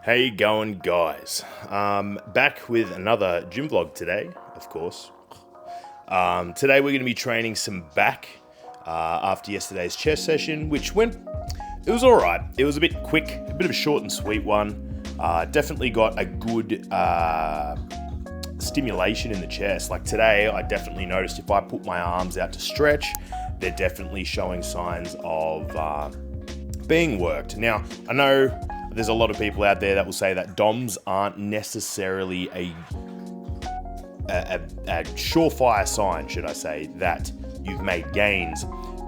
How you going, guys? Back with another gym vlog today, of course. Today we're going to be training some back after yesterday's chest session, which it was alright. It was a bit quick, a bit of a short and sweet one. Definitely got a good stimulation in the chest. Like today, I definitely noticed if I put my arms out to stretch, they're definitely showing signs of being worked. Now, I know there's a lot of people out there that will say that DOMs aren't necessarily a surefire sign, should I say, that you've made gains.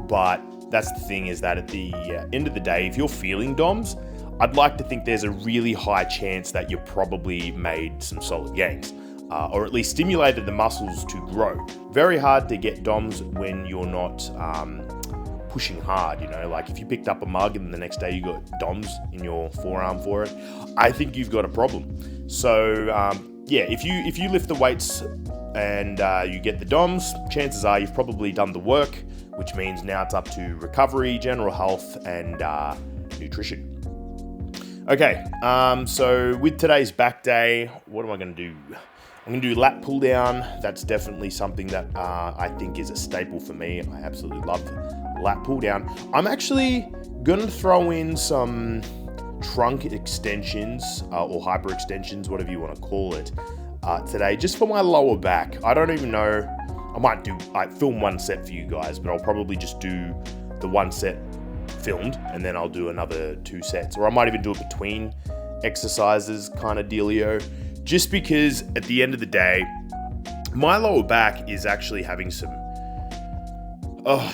But that's the thing, is that at the end of the day, if you're feeling DOMs, I'd like to think there's a really high chance that you probably made some solid gains, or at least stimulated the muscles to grow. Very hard to get DOMs when you're not pushing hard, like if you picked up a mug and the next day you got DOMs in your forearm for it, I think you've got a problem. So if you lift the weights and you get the DOMs, chances are you've probably done the work, which means now it's up to recovery, general health, and nutrition. Okay, so with today's back day, what am I going to do? I'm going to do lat pull down. That's definitely something that I think is a staple for me. I absolutely love lat pull down. I'm actually going to throw in some trunk extensions or hyper extensions, whatever you want to call it, today, just for my lower back. I don't even know. I film one set for you guys, but I'll probably just do the one set filmed and then I'll do another 2 sets, or I might even do it between exercises kind of dealio, just because at the end of the day, my lower back is actually having some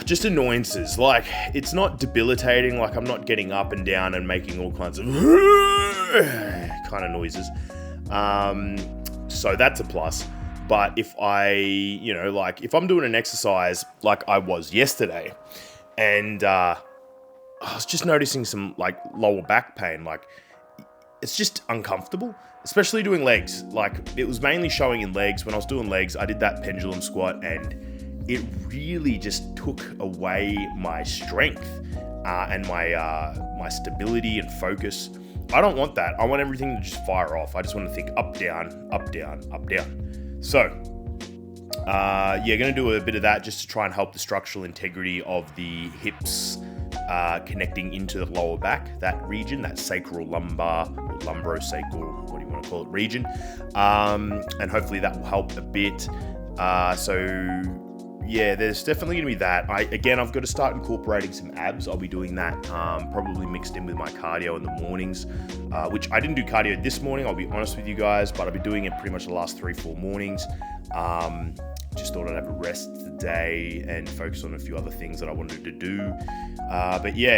just annoyances. Like, it's not debilitating, like I'm not getting up and down and making all kinds of kind of noises, so that's a plus. But if if I'm doing an exercise like I was yesterday, and I was just noticing some like lower back pain, like it's just uncomfortable, especially doing legs. Like, it was mainly showing in legs. When I was doing legs, I did that pendulum squat and it really just took away my strength and my stability and focus. I don't want that. I want everything to just fire off. I just want to think up, down, up, down, up, down. So, going to do a bit of that just to try and help the structural integrity of the hips connecting into the lower back, that region, that sacral lumbar, or lumbosacral, what do you want to call it, region. And hopefully that will help a bit. There's definitely going to be that. I've got to start incorporating some abs. I'll be doing that probably mixed in with my cardio in the mornings, which I didn't do cardio this morning, I'll be honest with you guys, but I've been doing it pretty much the last 3-4 mornings. Just thought I'd have a rest today and focus on a few other things that I wanted to do.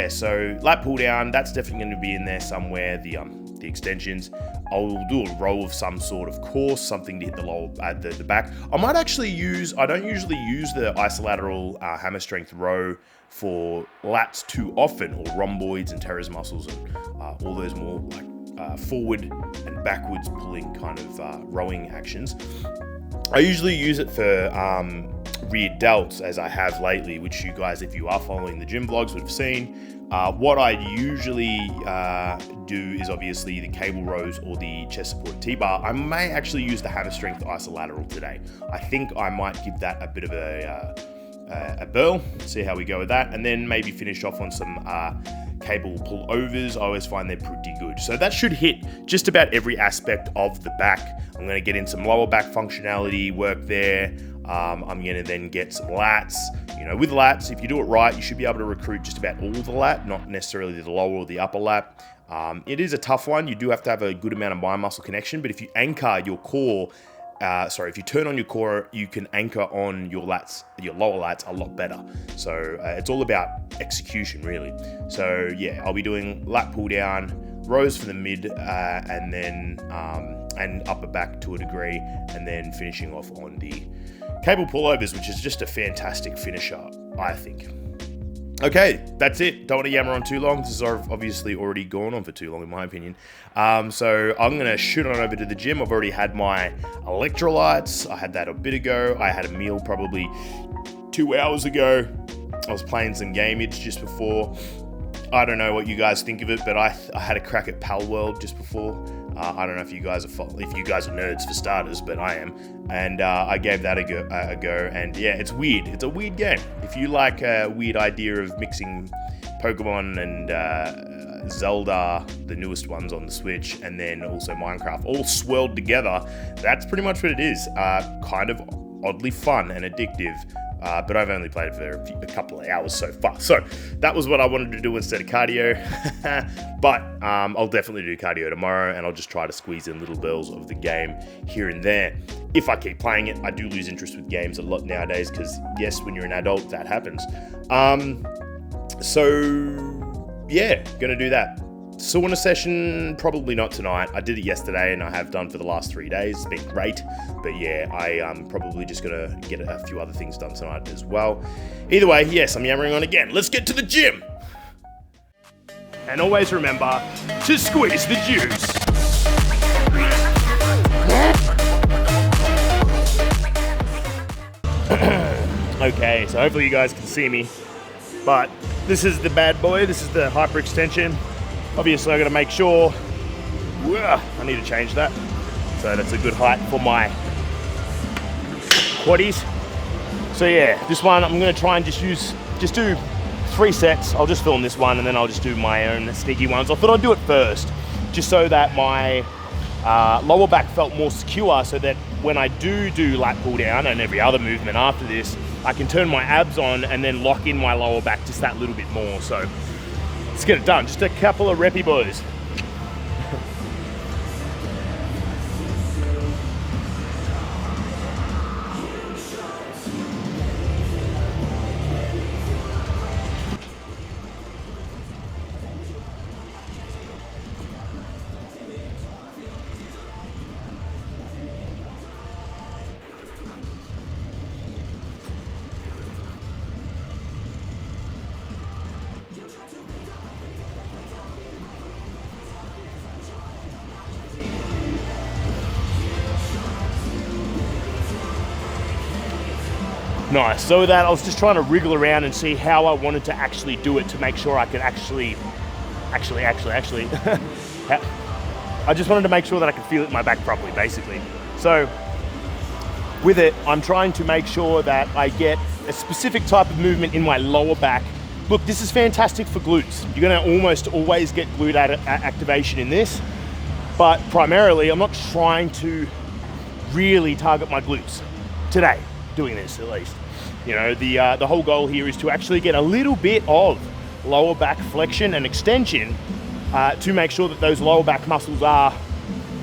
So lat pull down, that's definitely going to be in there somewhere. The extensions, I'll do a row of some sort of course, something to hit the lower, the back. I might actually I don't usually use the isolateral hammer strength row for lats too often, or rhomboids and teres muscles and all those more like forward and backwards pulling kind of rowing actions. I usually use it for rear delts, as I have lately, which you guys, if you are following the gym vlogs, would have seen. What I usually do is obviously the cable rows or the chest support T-bar. I may actually use the hammer strength isolateral today. I think I might give that a bit of a burl, see how we go with that, and then maybe finish off on some cable pull-overs. I always find they're pretty good. So that should hit just about every aspect of the back. I'm going to get in some lower back functionality work there. I'm going to then get some lats. With lats, if you do it right, you should be able to recruit just about all the lat, not necessarily the lower or the upper lat. It is a tough one. You do have to have a good amount of mind muscle connection, but if you anchor your core, if you turn on your core, you can anchor on your lats, your lower lats, a lot better. So it's all about execution, really. So I'll be doing lat pull down, rows for the mid, and then and upper back to a degree, and then finishing off on the cable pullovers, which is just a fantastic finisher, I think. Okay, that's it. Don't want to yammer on too long. This has obviously already gone on for too long, in my opinion. So I'm going to shoot on over to the gym. I've already had my electrolytes. I had that a bit ago. I had a meal probably 2 hours ago. I was playing some gamage just before. I don't know what you guys think of it, but I had a crack at Pal World just before. I don't know if you guys are nerds for starters, but I am. And I gave that a go. And yeah, it's weird. It's a weird game. If you like a weird idea of mixing Pokemon and Zelda, the newest ones on the Switch, and then also Minecraft, all swirled together, that's pretty much what it is. Kind of oddly fun and addictive. But I've only played it for a couple of hours so far. So that was what I wanted to do instead of cardio. But I'll definitely do cardio tomorrow, and I'll just try to squeeze in little bells of the game here and there. If I keep playing it, I do lose interest with games a lot nowadays because, yes, when you're an adult, that happens. So, yeah, gonna do that. Sauna session, probably not tonight. I did it yesterday and I have done for the last 3 days. It's been great. But yeah, I'm probably just going to get a few other things done tonight as well. Either way, yes, I'm yammering on again. Let's get to the gym. And always remember to squeeze the juice. Okay, so hopefully you guys can see me. But this is the bad boy. This is the hyperextension. Obviously, I got to make sure. I need to change that. So that's a good height for my quaddies. So yeah, this one I'm going to try and just do 3 sets. I'll just film this one and then I'll just do my own sneaky ones. I thought I'd do it first, just so that my lower back felt more secure, so that when I do lat pull down and every other movement after this, I can turn my abs on and then lock in my lower back just that little bit more. So let's get it done. Just a couple of reppy boys. Nice. So with that, I was just trying to wriggle around and see how I wanted to actually do it to make sure I could actually. I just wanted to make sure that I could feel it in my back properly, basically. So with it, I'm trying to make sure that I get a specific type of movement in my lower back. Look, this is fantastic for glutes. You're going to almost always get glute activation in this, but primarily I'm not trying to really target my glutes today, doing this at least. You know, the whole goal here is to actually get a little bit of lower back flexion and extension to make sure that those lower back muscles are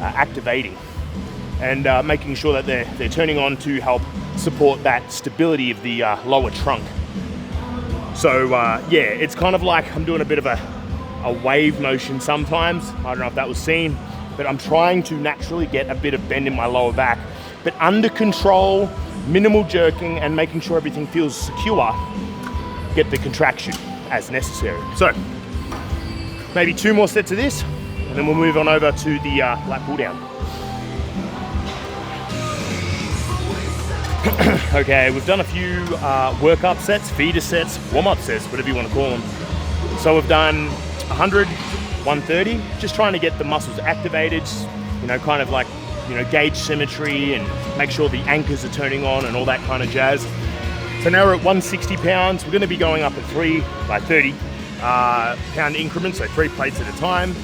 activating and making sure that they're turning on to help support that stability of the lower trunk. So yeah, it's kind of like I'm doing a bit of a wave motion sometimes. I don't know if that was seen, but I'm trying to naturally get a bit of bend in my lower back, but under control, minimal jerking, and making sure everything feels secure. Get the contraction as necessary. So maybe 2 more sets of this, and then we'll move on over to the lat pull down. Okay, we've done a few work-up sets, feeder sets, warm-up sets, whatever you want to call them. So we've done 100, 130, just trying to get the muscles activated, you know, kind of like, you know, gauge symmetry and make sure the anchors are turning on and all that kind of jazz. So now we're at 160 pounds. We're going to be going up at 30 pound increments, so 3 plates at a time.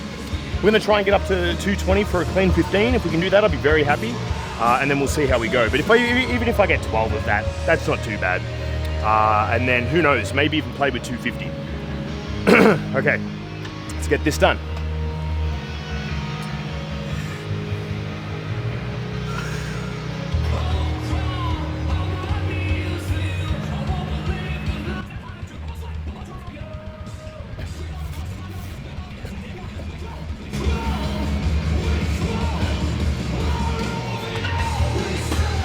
We're going to try and get up to 220 for a clean 15. If we can do that, I'll be very happy. And then we'll see how we go. But even if I get 12 of that, that's not too bad. And then who knows, maybe even play with 250. Okay, let's get this done.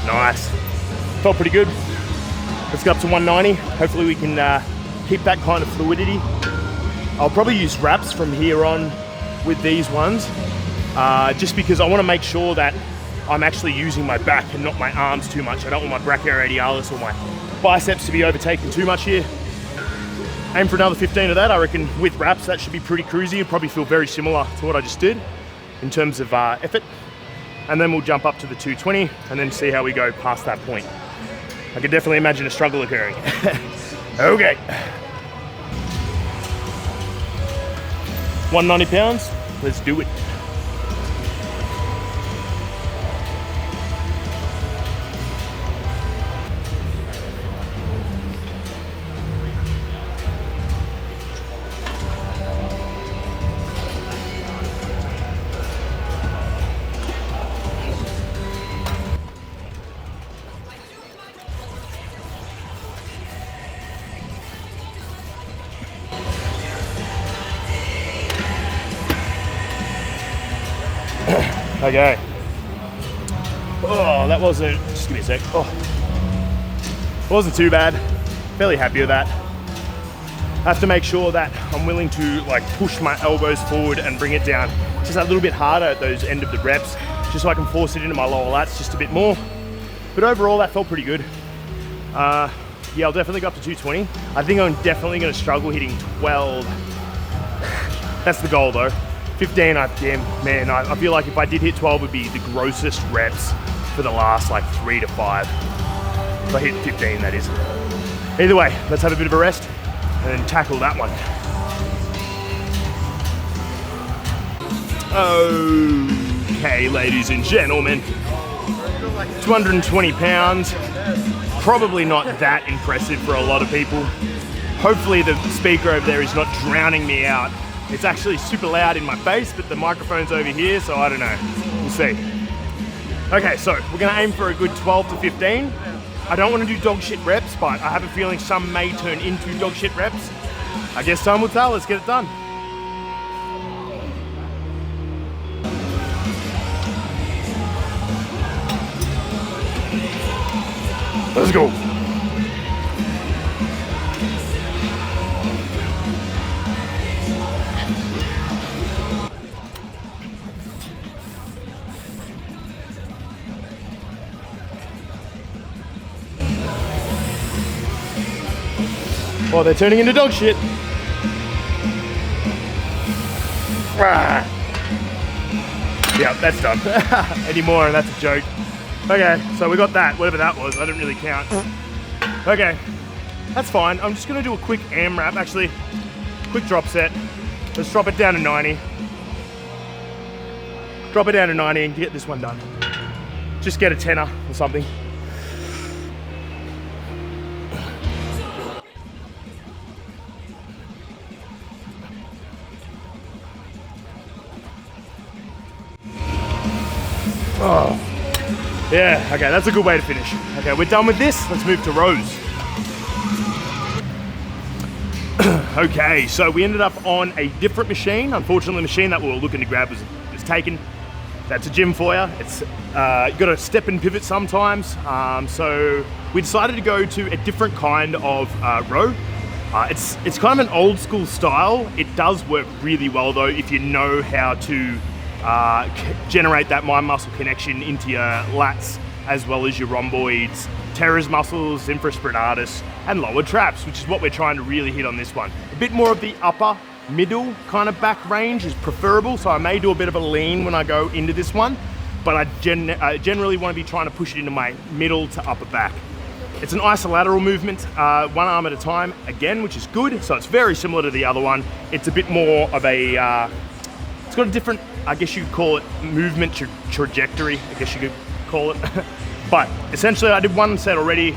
Nice. Felt pretty good. Let's go up to 190. Hopefully we can keep that kind of fluidity. I'll probably use wraps from here on with these ones, just because I want to make sure that I'm actually using my back and not my arms too much. I don't want my brachioradialis or my biceps to be overtaken too much here. Aim for another 15 of that. I reckon with wraps, that should be pretty cruisy. It'll probably feel very similar to what I just did in terms of effort. And then we'll jump up to the 220 and then see how we go past that point. I could definitely imagine a struggle occurring. Okay. 190 pounds, let's do it. Okay. Oh, that wasn't, just give me a sec. Oh, it wasn't too bad. Fairly happy with that. I have to make sure that I'm willing to like push my elbows forward and bring it down just a little bit harder at those end of the reps, just so I can force it into my lower lats just a bit more. But overall, that felt pretty good. Yeah, I'll definitely go up to 220. I think I'm definitely going to struggle hitting 12. That's the goal though. 15, I feel like if I did hit 12, it would be the grossest reps for the last like 3 to 5. If I hit 15, that is. Either way, let's have a bit of a rest and then tackle that one. Okay, ladies and gentlemen, 220 pounds, probably not that impressive for a lot of people. Hopefully the speaker over there is not drowning me out. It's actually super loud in my face, but the microphone's over here, so I don't know. We'll see. Okay, so we're gonna aim for a good 12 to 15. I don't want to do dog shit reps, but I have a feeling some may turn into dog shit reps. I guess time will tell. Let's get it done. Let's go. Oh, they're turning into dog shit. Yeah, that's done. Any more and that's a joke. Okay, so we got that, whatever that was. I didn't really count. Okay, that's fine. I'm just gonna do a quick AMRAP, actually, quick drop set. Let's drop it down to 90. Drop it down to 90 and get this one done. Just get a 10er or something. Oh, yeah, okay, that's a good way to finish. Okay, we're done with this. Let's move to rows. Okay, so we ended up on a different machine. Unfortunately, the machine that we were looking to grab was taken. That's a gym for you. It's you got to step and pivot sometimes. So we decided to go to a different kind of row. It's kind of an old school style. It does work really well though if you know how to generate that mind muscle connection into your lats as well as your rhomboids, teres muscles, infraspinatus, and lower traps, which is what we're trying to really hit on this one. A bit more of the upper middle kind of back range is preferable, so I may do a bit of a lean when I go into this one, but I generally want to be trying to push it into my middle to upper back. It's an isolateral movement, one arm at a time, again, which is good, so it's very similar to the other one. It's a bit more of a, it's got a different, I guess you could call it movement trajectory, I guess you could call it. But essentially I did one set already,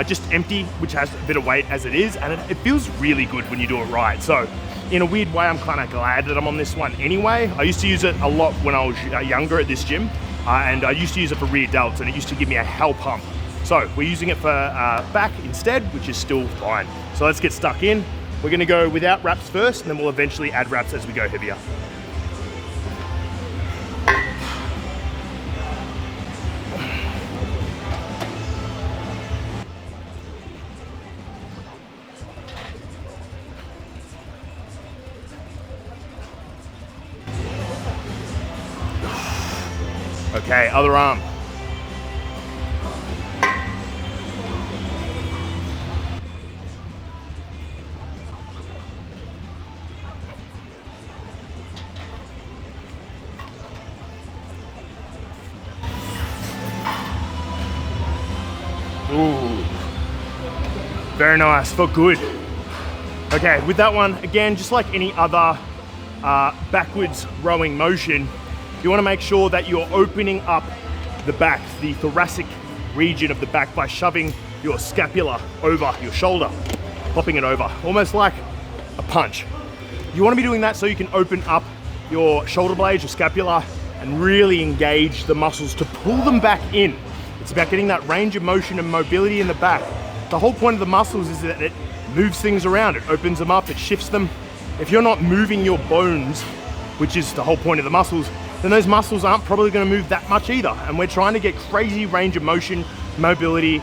just empty, which has a bit of weight as it is, and it feels really good when you do it right. So in a weird way, I'm kind of glad that I'm on this one anyway. I used to use it a lot when I was younger at this gym, and I used to use it for rear delts, and it used to give me a hell pump. So we're using it for back instead, which is still fine. So let's get stuck in. We're gonna go without wraps first, and then we'll eventually add wraps as we go heavier. Okay, other arm. Ooh. Very nice, felt good. Okay, with that one, again, just like any other backwards rowing motion, you want to make sure that you're opening up the back, the thoracic region of the back, by shoving your scapula over your shoulder, popping it over, almost like a punch. You want to be doing that so you can open up your shoulder blades, your scapula, and really engage the muscles to pull them back in. It's about getting that range of motion and mobility in the back. The whole point of the muscles is that it moves things around, it opens them up, it shifts them. If you're not moving your bones, which is the whole point of the muscles, then those muscles aren't probably going to move that much either. And we're trying to get crazy range of motion, mobility,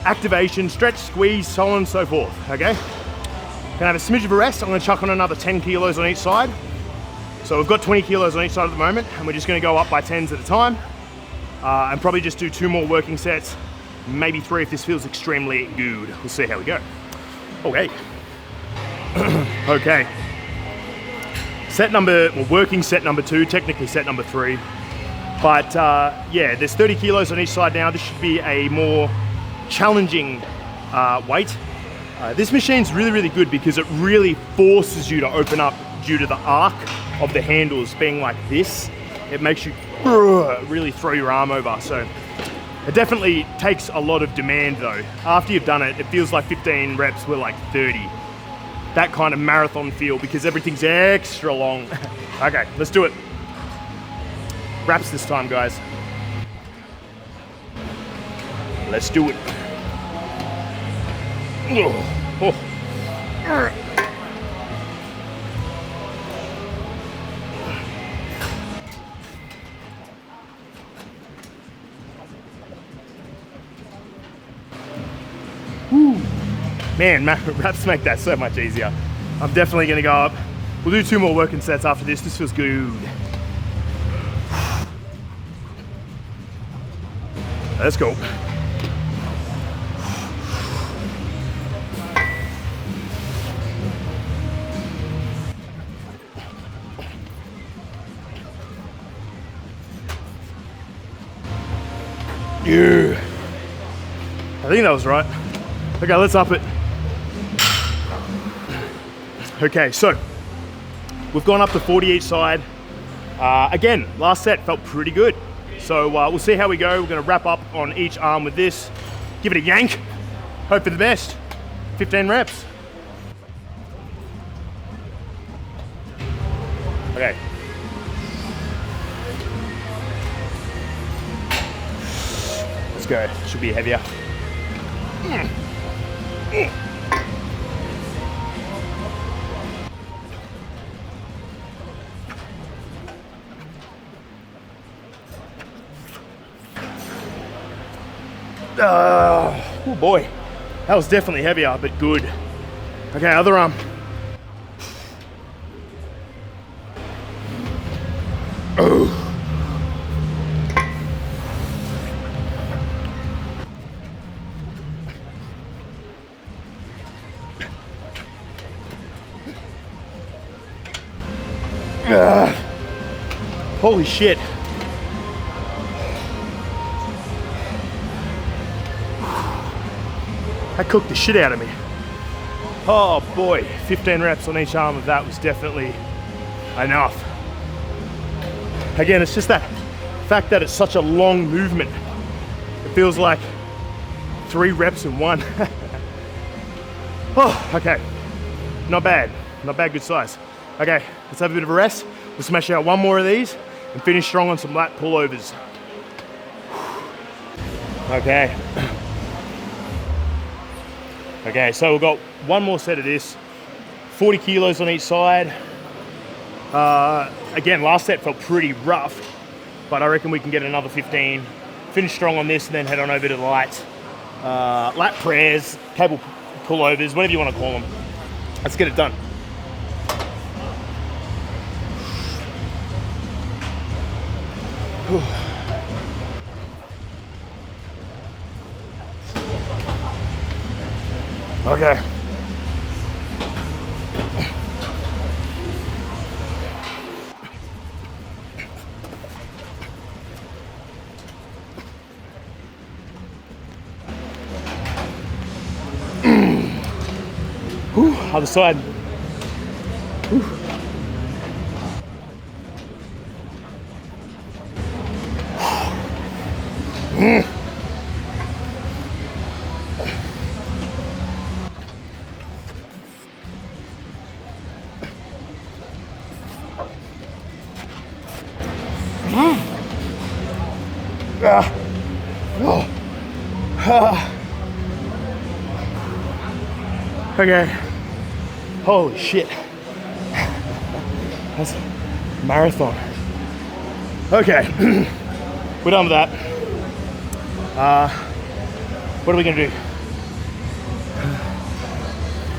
activation, stretch, squeeze, so on and so forth, okay? Can I have a smidge of a rest? I'm going to chuck on another 10 kilos on each side. So we've got 20 kilos on each side at the moment, and we're just going to go up by 10s at a time, and probably just do 2 more working sets, maybe 3 if this feels extremely good. We'll see how we go. Okay. Okay. Working set number 2, technically set number 3. But yeah, there's 30 kilos on each side now. This should be a more challenging weight. This machine's really, really good because it really forces you to open up due to the arc of the handles being like this. It makes you really throw your arm over. So it definitely takes a lot of demand though. After you've done it, it feels like 15 reps were like 30. That kind of marathon feel because everything's extra long. Okay, let's do it. Wraps this time, guys. Let's do it. Oh. Man, wraps make that so much easier. I'm definitely gonna go up. We'll do 2 more working sets after this. This feels good. Let's go. Yeah. I think that was right. Okay, let's up it. Okay, so we've gone up to 40 each side. Again, last set felt pretty good. So we'll see how we go. We're gonna wrap up on each arm with this. Give it a yank. Hope for the best. 15 reps. Okay. Let's go. Should be heavier. Oh boy, that was definitely heavier, but good. Okay, other arm. Oh. Holy shit. That cooked the shit out of me. Oh boy, 15 reps on each arm of that was definitely enough. Again, it's just that fact that it's such a long movement. It feels like 3 reps in one. Oh, okay. Not bad, good size. Okay, let's have a bit of a rest. We'll smash out 1 more of these and finish strong on some lat pullovers. Okay. Okay, so we've got 1 more set of this. 40 kilos on each side. Again, last set felt pretty rough, but I reckon we can get another 15. Finish strong on this and then head on over to the Lat Prayers, cable pullovers, whatever you want to call them. Let's get it done. Okay. Other side. Whew. Okay. Holy shit. That's a marathon. Okay. We're done with that. What are we gonna do?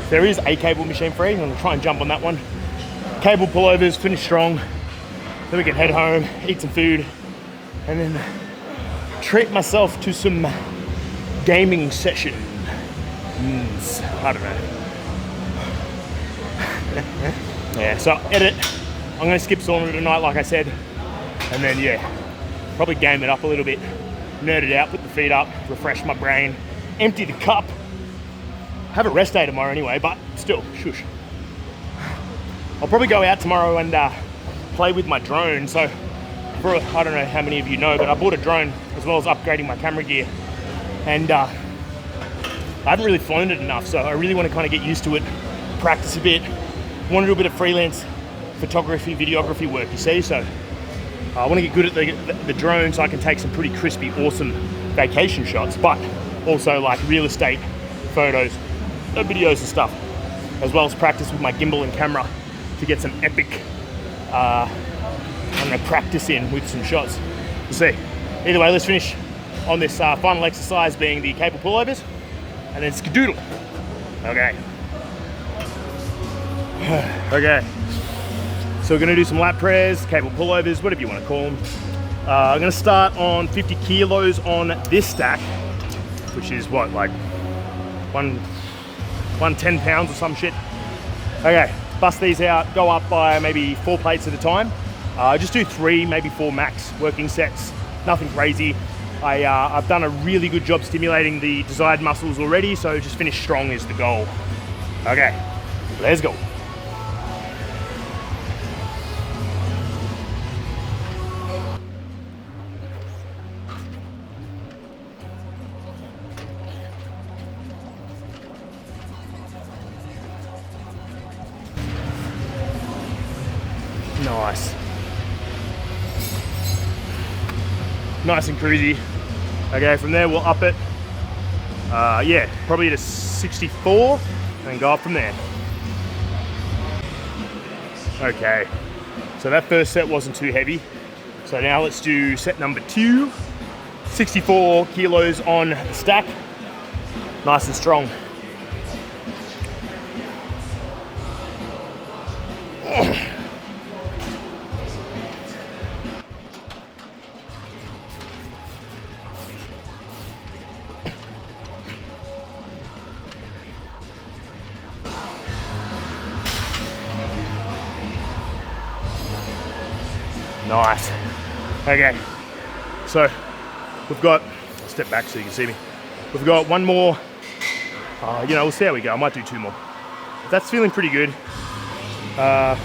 There is a cable machine free. I'm gonna try and jump on that one. Cable pullovers, finish strong. Then we can head home, eat some food, and then treat myself to some gaming session. I don't know. Yeah, so edit. I'm gonna skip sauna tonight, like I said, and then yeah, probably game it up a little bit, nerd it out, put the feet up, refresh my brain, empty the cup. Have a rest day tomorrow anyway, but still, shush. I'll probably go out tomorrow and play with my drone. So, I don't know how many of you know, but I bought a drone as well as upgrading my camera gear, and I haven't really flown it enough, so I really want to kind of get used to it, practice a bit. I want to do a bit of freelance photography, videography work, you see, so I want to get good at the drone so I can take some pretty crispy, awesome vacation shots, but also like real estate photos, videos and stuff, as well as practice with my gimbal and camera to get some epic, I don't know, practice in with some shots. We'll see. Either way, let's finish on this final exercise being the cable pullovers, and then skadoodle. Okay. Okay. So we're gonna do some lat prayers, cable pullovers, whatever you want to call them. I'm gonna start on 50 kilos on this stack, which is what, like 110 pounds or some shit. Okay, bust these out, go up by maybe 4 plates at a time. Just do 3, maybe 4 max working sets, nothing crazy. I've done a really good job stimulating the desired muscles already, so just finish strong is the goal. Okay, let's go. Nice. Nice and cruisy. Okay, from there we'll up it. Yeah, probably to 64 and go up from there. Okay, so that first set wasn't too heavy. So now let's do set number 2. 64 kilos on the stack. Nice and strong. Nice. Okay, so we've got, step back so you can see me. We've got one more, you know, we'll see how we go. I might do 2 more. That's feeling pretty good. I'll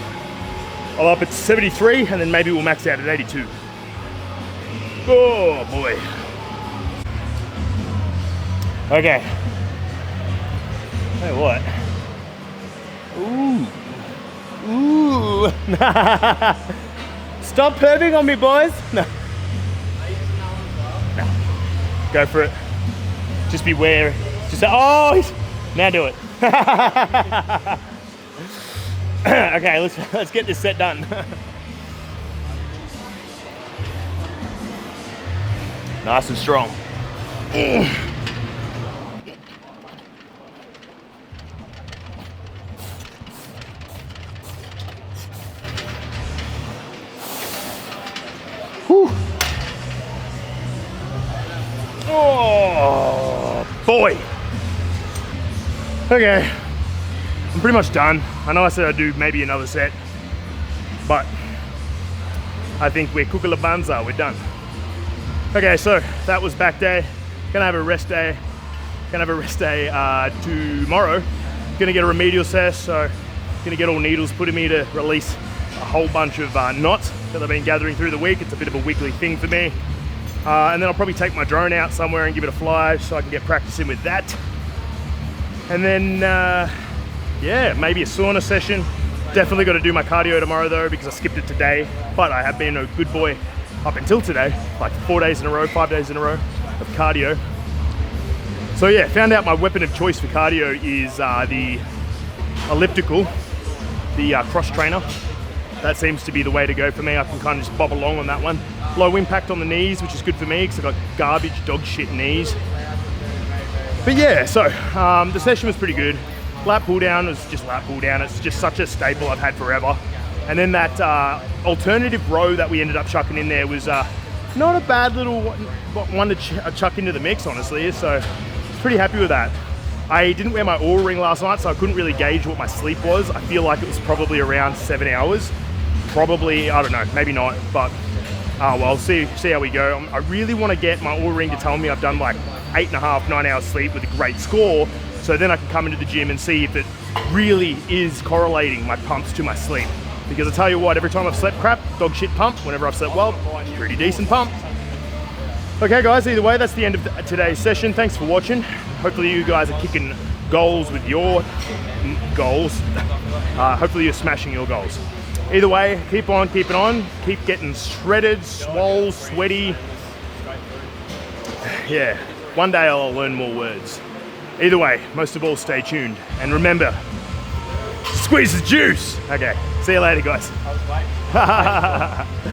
up it to 73 and then maybe we'll max out at 82. Oh boy. Okay. Hey, what? Ooh. Stop perving on me, boys. No. Go for it. Just be wary. Just say, oh, now do it. Okay, let's get this set done. Nice and strong. Whew. Oh boy. Okay, I'm pretty much done. I know I said I'd do maybe another set, but I think we're kukalabanza, we're done. Okay, so that was back day. Gonna have a rest day. Tomorrow. Gonna get a remedial session, so gonna get all needles put in me to release a whole bunch of knots that I've been gathering through the week. It's a bit of a weekly thing for me. And then I'll probably take my drone out somewhere and give it a fly so I can get practicing with that. And then, yeah, maybe a sauna session. Definitely got to do my cardio tomorrow though, because I skipped it today. But I have been a good boy up until today, like 4 days in a row, 5 days in a row of cardio. So yeah, found out my weapon of choice for cardio is the elliptical, the cross trainer. That seems to be the way to go for me. I can kind of just bob along on that one. Low impact on the knees, which is good for me because I've got garbage dog shit knees. But yeah, so the session was pretty good. Lat pull down was just lat pull down. It's just such a staple I've had forever. And then that alternative row that we ended up chucking in there was not a bad little one to chuck into the mix, honestly. So pretty happy with that. I didn't wear my Oura ring last night, so I couldn't really gauge what my sleep was. I feel like it was probably around 7 hours. Probably, I don't know, maybe not, but well, see how we go. I really want to get my Oura ring to tell me I've done like 8.5, 9 hours sleep with a great score, so then I can come into the gym and see if it really is correlating my pumps to my sleep. Because I tell you what, every time I've slept crap, dog shit pump. Whenever I've slept well, pretty decent pump. Okay guys, either way, that's the end of today's session. Thanks for watching. Hopefully you guys are kicking goals with your goals. Hopefully you're smashing your goals. Either way, keep on keeping on. Keep getting shredded, swole, sweaty. Yeah, one day I'll learn more words. Either way, most of all, stay tuned. And remember, squeeze the juice. Okay, see you later guys.